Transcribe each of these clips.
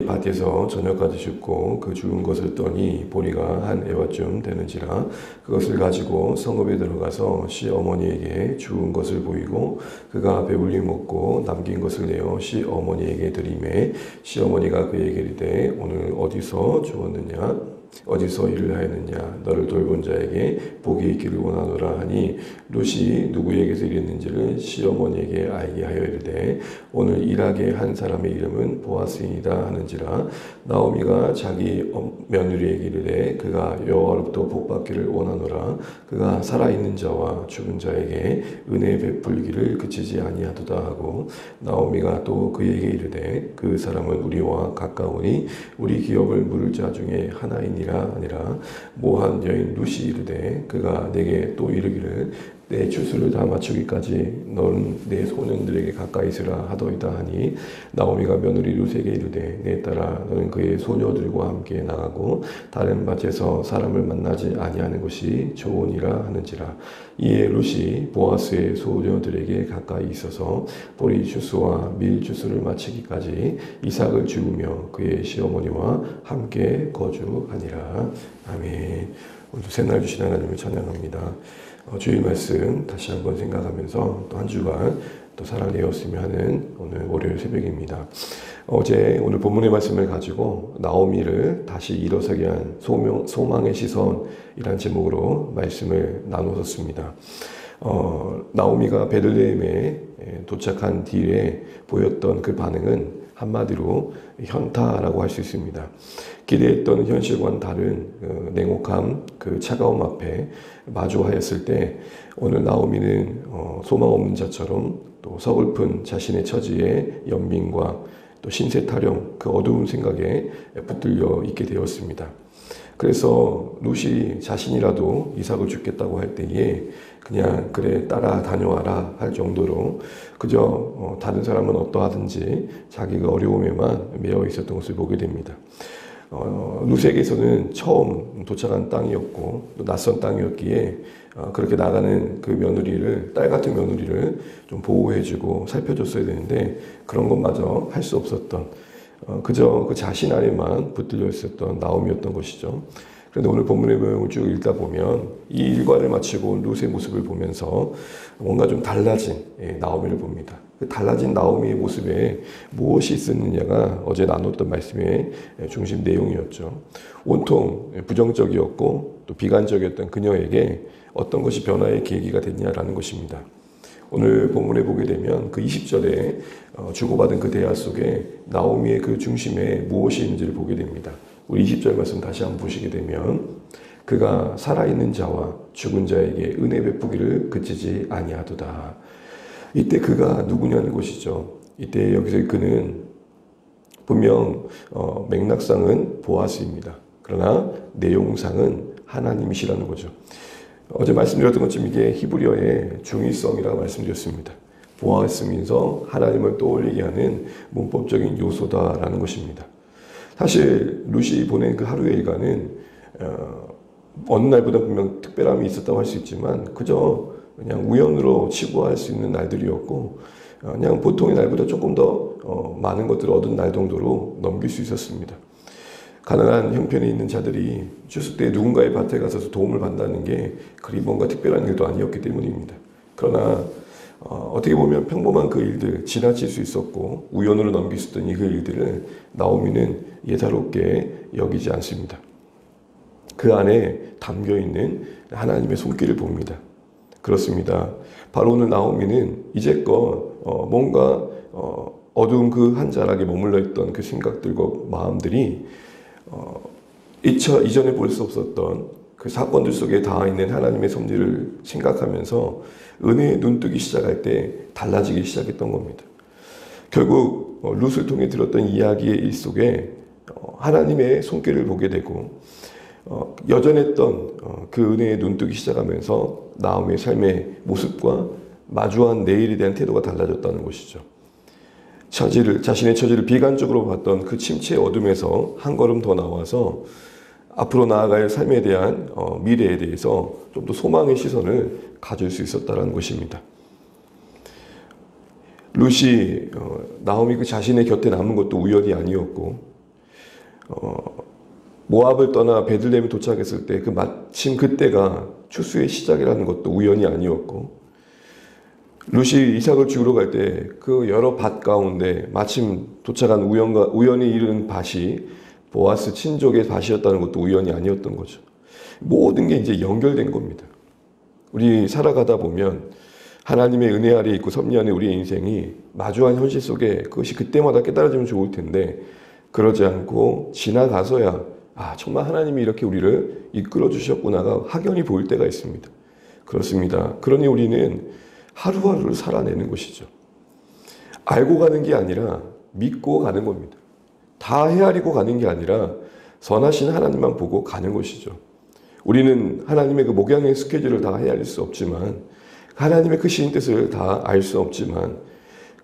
밭에서 저녁까지 죽고 그 죽은 것을 떠니 보리가 한 에바쯤 되는지라 그것을 가지고 성읍에 들어가서 시어머니에게 죽은 것을 보이고 그가 배불리 먹고 남긴 것을 내어 시어머니에게 드리매 시어머니가 그에게 이르되 오늘 어디서 주었느냐 어디서 일을 하였느냐 너를 돌본 자에게 복이 있기를 원하노라 하니 룻이 누구에게서 일했는지를 시어머니에게 알게 하여 이르되 오늘 일하게 한 사람의 이름은 보아스이다 하는지라 나오미가 자기 며느리에게 이르되 그가 여호와로부터 복받기를 원하노라 그가 살아있는 자와 죽은 자에게 은혜 베풀기를 그치지 아니하도다 하고 나오미가 또 그에게 이르되 그 사람은 우리와 가까우니 우리 기업을 물을 자 중에 하나이니라 아니라 모한 여인 룻이 이르되 그가 내게 또 이르기를 내 추수를 다 마치기까지 너는 내 소년들에게 가까이 있으라 하더이다 하니 나오미가 며느리 룻에게 이르되 내 딸아 너는 그의 소녀들과 함께 나가고 다른 밭에서 사람을 만나지 아니하는 것이 좋으니라 하는지라 이에 룻이 보아스의 소녀들에게 가까이 있어서 보리 추수와 밀 추수를 마치기까지 이삭을 죽으며 그의 시어머니와 함께 거주하니라. 아멘. 오늘도 새날 주신 하나님을 찬양합니다. 주일 말씀 다시 한번 생각하면서 또 한 주간 또 살아내었으며 하는 오늘 월요일 새벽입니다. 오늘 본문의 말씀을 가지고 나오미를 다시 일어서게 한 소망의 시선이란 제목으로 말씀을 나누었습니다. 나오미가 베들레헴에 도착한 뒤에 보였던 그 반응은 한마디로 현타라고 할 수 있습니다. 기대했던 현실과는 다른 냉혹함, 그 차가움 앞에 마주하였을 때 오늘 나오미는 소망 없는 자처럼 또 서글픈 자신의 처지에 연민과 또 신세 타령, 그 어두운 생각에 붙들려 있게 되었습니다. 그래서 룻이 자신이라도 이삭을 죽겠다고 할 때에 그냥 그래 따라 다녀와라 할 정도로 그저 다른 사람은 어떠하든지 자기가 어려움에만 매여 있었던 것을 보게 됩니다. 룻에게서는 처음 도착한 땅이었고 또 낯선 땅이었기에 그렇게 나가는 그 며느리를 딸 같은 며느리를 좀 보호해주고 살펴줬어야 되는데 그런 것마저 할 수 없었던 그저 그 자신 안에만 붙들려 있었던 나오미였던 것이죠. 그런데 오늘 본문의 내용을 쭉 읽다 보면 이 일과를 마치고 룻의 모습을 보면서 뭔가 좀 달라진 나오미를 봅니다. 그 달라진 나오미의 모습에 무엇이 있었느냐가 어제 나눴던 말씀의 중심 내용이었죠. 온통 부정적이었고 또 비관적이었던 그녀에게 어떤 것이 변화의 계기가 됐냐라는 것입니다. 오늘 본문에 보게 되면 그 20절에 주고받은 그 대화 속에 나오미의 그 중심에 무엇이 있는지를 보게 됩니다. 우리 20절 말씀 다시 한번 보시게 되면 그가 살아있는 자와 죽은 자에게 은혜 베푸기를 그치지 아니하도다. 이때 그가 누구냐는 것이죠. 이때 여기서 그는 분명 맥락상은 보아스입니다. 그러나 내용상은 하나님이시라는 거죠. 어제 말씀드렸던 것처럼 이게 히브리어의 중의성이라고 말씀드렸습니다. 보아스면서 하나님을 떠올리게 하는 문법적인 요소다라는 것입니다. 사실 룻이 보낸 그 하루의 일과는 어느 날보다 분명 특별함이 있었다고 할 수 있지만 그저 그냥 우연으로 치부할 수 있는 날들이었고 그냥 보통의 날보다 조금 더 많은 것들을 얻은 날 정도로 넘길 수 있었습니다. 가난한 형편에 있는 자들이 추수 때 누군가의 밭에 가서 도움을 받는다는 게 그리 뭔가 특별한 일도 아니었기 때문입니다. 그러나 어떻게 보면 평범한 그 일들, 지나칠 수 있었고 우연으로 넘길 수 있던 그 일들을 나오미는 예사롭게 여기지 않습니다. 그 안에 담겨있는 하나님의 손길을 봅니다. 그렇습니다. 바로 오늘 나오미는 이제껏 뭔가 어두운 그 한 자락에 머물러 있던 그 생각들과 마음들이 이전에 볼 수 없었던 그 사건들 속에 닿아 있는 하나님의 섭리를 생각하면서 은혜에 눈뜨기 시작할 때 달라지기 시작했던 겁니다. 결국 룻을 통해 들었던 이야기의 일 속에 하나님의 손길을 보게 되고 여전했던 그 은혜에 눈뜨기 시작하면서 나오미의 삶의 모습과 마주한 내일에 대한 태도가 달라졌다는 것이죠. 자신의 처지를 비관적으로 봤던 그 침체의 어둠에서 한 걸음 더 나와서 앞으로 나아갈 삶에 대한 미래에 대해서 좀 더 소망의 시선을 가질 수 있었다는 것입니다. 룻이 나오미 그 자신의 곁에 남은 것도 우연이 아니었고 모압을 떠나 베들레헴에 도착했을 때 마침 그때가 추수의 시작이라는 것도 우연이 아니었고, 룻이 이삭을 죽으러 갈 때 그 여러 밭 가운데 마침 도착한 우연히 이른 밭이 보아스 친족의 밭이었다는 것도 우연이 아니었던 거죠. 모든 게 이제 연결된 겁니다. 우리 살아가다 보면 하나님의 은혜 아래 있고 섭리 안에 우리의 인생이 마주한 현실 속에 그것이 그때마다 깨달아지면 좋을 텐데, 그러지 않고 지나가서야 정말 하나님이 이렇게 우리를 이끌어 주셨구나가 확연히 보일 때가 있습니다. 그렇습니다. 그러니 우리는 하루하루를 살아내는 것이죠. 알고 가는 게 아니라 믿고 가는 겁니다. 다 헤아리고 가는 게 아니라 선하신 하나님만 보고 가는 것이죠. 우리는 하나님의 그 목양의 스케줄을 다 헤아릴 수 없지만, 하나님의 크신 뜻을 다 알 수 없지만,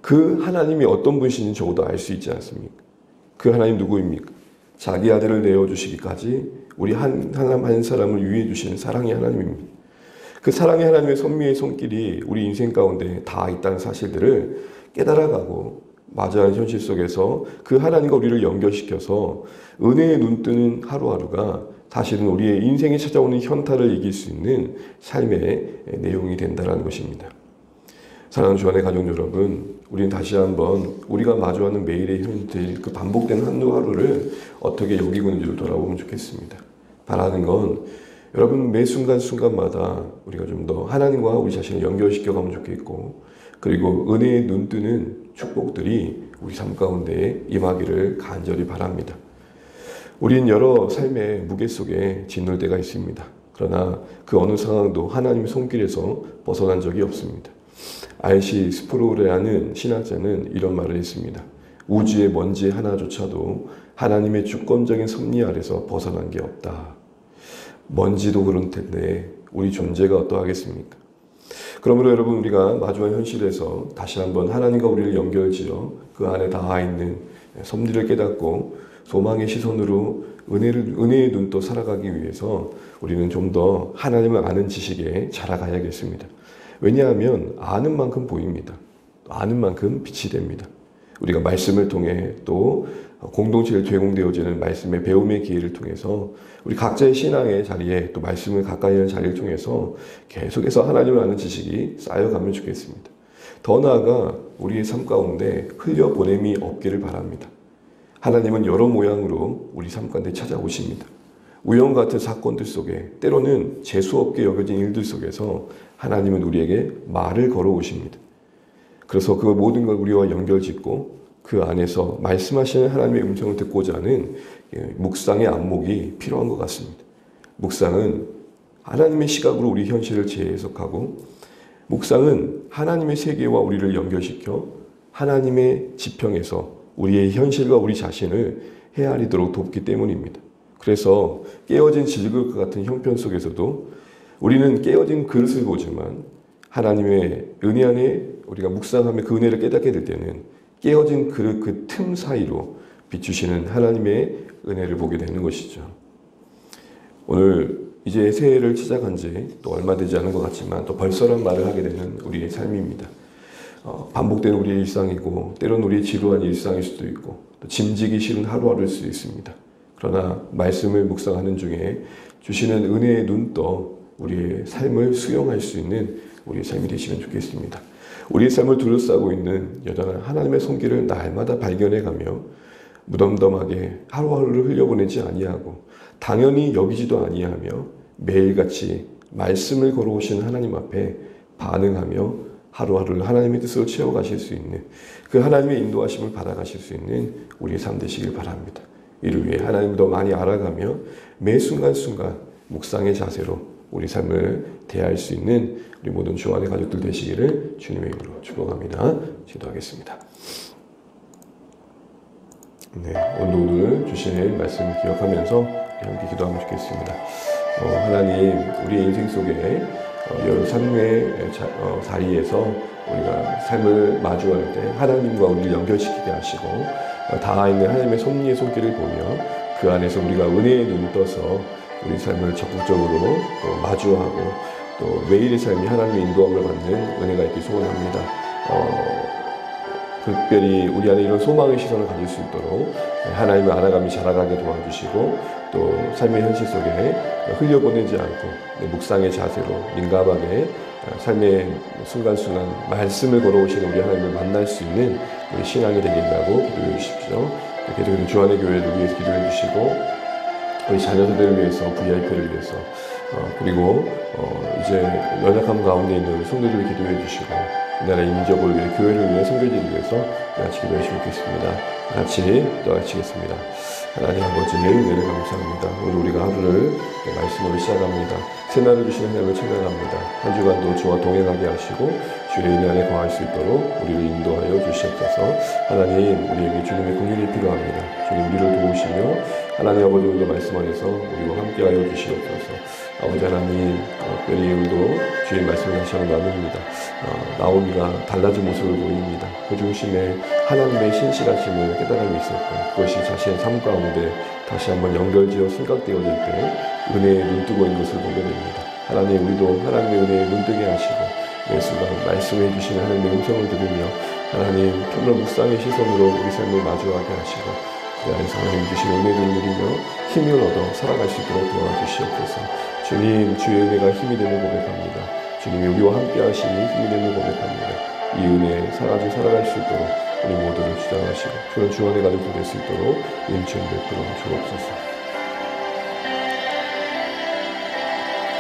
그 하나님이 어떤 분이신지 적어도 알 수 있지 않습니까? 그 하나님 누구입니까? 자기 아들을 내어주시기까지 우리 한 사람 한 사람을 위해 주시는 사랑의 하나님입니다. 그 사랑의 하나님의 섭리의 손길이 우리 인생 가운데 다 있다는 사실들을 깨달아가고, 마주하는 현실 속에서 그 하나님과 우리를 연결시켜서 은혜의 눈뜨는 하루하루가 사실은 우리의 인생에 찾아오는 현타를 이길 수 있는 삶의 내용이 된다는 것입니다. 사랑하는 주 안의 가족 여러분, 우리는 다시 한번 우리가 마주하는 매일의 현실, 그 반복되는 하루하루를 어떻게 여기고 있는지를 돌아보면 좋겠습니다. 바라는 건 여러분 매 순간순간마다 우리가 좀 더 하나님과 우리 자신을 연결시켜가면 좋겠고, 그리고 은혜의 눈뜨는 축복들이 우리 삶 가운데 임하기를 간절히 바랍니다. 우린 여러 삶의 무게 속에 짓눌 때가 있습니다. 그러나 그 어느 상황도 하나님의 손길에서 벗어난 적이 없습니다. R.C. 스프로우라는 신학자는 이런 말을 했습니다. 우주의 먼지 하나조차도 하나님의 주권적인 섭리 아래서 벗어난 게 없다. 먼지도 그런 텐데 우리 존재가 어떠하겠습니까? 그러므로 여러분, 우리가 마주한 현실에서 다시 한번 하나님과 우리를 연결지어 그 안에 닿아 있는 섭리를 깨닫고 소망의 시선으로 은혜의 눈도 살아가기 위해서 우리는 좀 더 하나님을 아는 지식에 자라가야겠습니다. 왜냐하면 아는 만큼 보입니다. 아는 만큼 빛이 됩니다. 우리가 말씀을 통해 또 공동체를 제공되어지는 말씀의 배움의 기회를 통해서 우리 각자의 신앙의 자리에 또 말씀을 가까이 하는 자리를 통해서 계속해서 하나님을 아는 지식이 쌓여가면 좋겠습니다. 더 나아가 우리의 삶 가운데 흘려보냄이 없기를 바랍니다. 하나님은 여러 모양으로 우리 삶 가운데 찾아오십니다. 우연 같은 사건들 속에, 때로는 재수없게 여겨진 일들 속에서 하나님은 우리에게 말을 걸어오십니다. 그래서 그 모든 걸 우리와 연결짓고 그 안에서 말씀하시는 하나님의 음성을 듣고자 하는 묵상의 안목이 필요한 것 같습니다. 묵상은 하나님의 시각으로 우리 현실을 재해석하고, 묵상은 하나님의 세계와 우리를 연결시켜 하나님의 지평에서 우리의 현실과 우리 자신을 헤아리도록 돕기 때문입니다. 그래서 깨어진 질그릇 같은 형편 속에서도 우리는 깨어진 그릇을 보지만 하나님의 은혜 안에 우리가 묵상하며 그 은혜를 깨닫게 될 때는 깨어진 그릇 그 틈 사이로 비추시는 하나님의 은혜를 보게 되는 것이죠. 오늘 이제 새해를 시작한 지 또 얼마 되지 않은 것 같지만 또 벌써란 말을 하게 되는 우리의 삶입니다. 반복되는 우리의 일상이고, 때로는 우리의 지루한 일상일 수도 있고, 또 짐지기 싫은 하루하루일 수도 있습니다. 그러나 말씀을 묵상하는 중에 주시는 은혜의 눈떠 우리의 삶을 수용할 수 있는 우리의 삶이 되시면 좋겠습니다. 우리의 삶을 둘러싸고 있는 여전한 하나님의 손길을 날마다 발견해가며 무덤덤하게 하루하루를 흘려보내지 아니하고 당연히 여기지도 아니하며 매일같이 말씀을 걸어오신 하나님 앞에 반응하며 하루하루를 하나님의 뜻으로 채워가실 수 있는, 그 하나님의 인도하심을 받아가실 수 있는 우리의 삶 되시길 바랍니다. 이를 위해 하나님을 더 많이 알아가며 매 순간순간 묵상의 자세로 우리 삶을 대할 수 있는 우리 모든 주 안의 가족들 되시기를 주님의 이름으로 축복합니다. 기도하겠습니다. 네, 오늘 주신 말씀을 기억하면서 함께 기도하면 좋겠습니다. 하나님, 우리의 인생 속에 여러 삶의 자리에서 우리가 삶을 마주할 때 하나님과 우리를 연결시키게 하시고 닿아 있는 하나님의 섭리의 손길을 보며 그 안에서 우리가 은혜의 눈을 떠서 우리 삶을 적극적으로 또 마주하고 또 매일의 삶이 하나님의 인도함을 받는 은혜가 있길 소원합니다. 특별히 우리 안에 이런 소망의 시선을 가질 수 있도록 하나님을 알아가며 자라가게 도와주시고 또 삶의 현실 속에 흘려보내지 않고 묵상의 자세로 민감하게 삶의 순간순간 말씀을 걸어오시는 우리 하나님을 만날 수 있는 우리 신앙이 되겠다고 기도해 주십시오. 계속해서 주안의 교회를 위해서 기도해 주시고 우리 자녀들을 위해서 VIP를 위해서 그리고 이제 연약함 가운데 있는 성도들을 기도해 주시고 이 나라 인접을 위해 교회를 위해 성도들을 위해서 같이 기도해 주시면 좋겠습니다. 같이 기도하시겠습니다. 하나님 아버지 은혜를 감사합니다. 오늘 우리가 하루를 말씀으로 시작합니다. 새날을 주시는 하나님을 찬양합니다. 한 주간도 주와 동행하게 하시고 주의 은혜 안에 거할 수 있도록 우리를 인도하여 주시옵소서. 하나님 우리에게 주님의 긍휼이 필요합니다. 주님 우리를 도우시며 하나님 아버지 오늘도 말씀 안에서 우리와 함께하여 주시옵소서. 아버지 하나님 특별히 오늘도 주의 말씀을 다시 한번 나눕니다. 나오미가 달라진 모습을 보입니다. 그 중심에 하나님의 신실하심을 깨달음이 있었고 그것이 자신의 삶 가운데 다시 한번 연결지어 생각되어질 때 은혜에 눈뜨고 있는 것을 보게 됩니다. 하나님 우리도 하나님의 은혜에 눈뜨게 하시고 매 순간 말씀해 주시는 하나님의 음성을 들으며 하나님 정말 묵상의 시선으로 우리 삶을 마주하게 하시고 그 안에서 하나님 주신 은혜를 누리며 힘을 얻어 살아갈 수 있도록 도와주시옵소서. 주님 주의 은혜가 힘이 됨을 고백합니다. 주님이 우리와 함께 하시니 힘이 됨을 고백합니다. 이 은혜에 살아갈 수 있도록 우리 모두를 주장하시고 그런 주 안에 가득 될 수 있도록 인천 베풀어 주옵소서.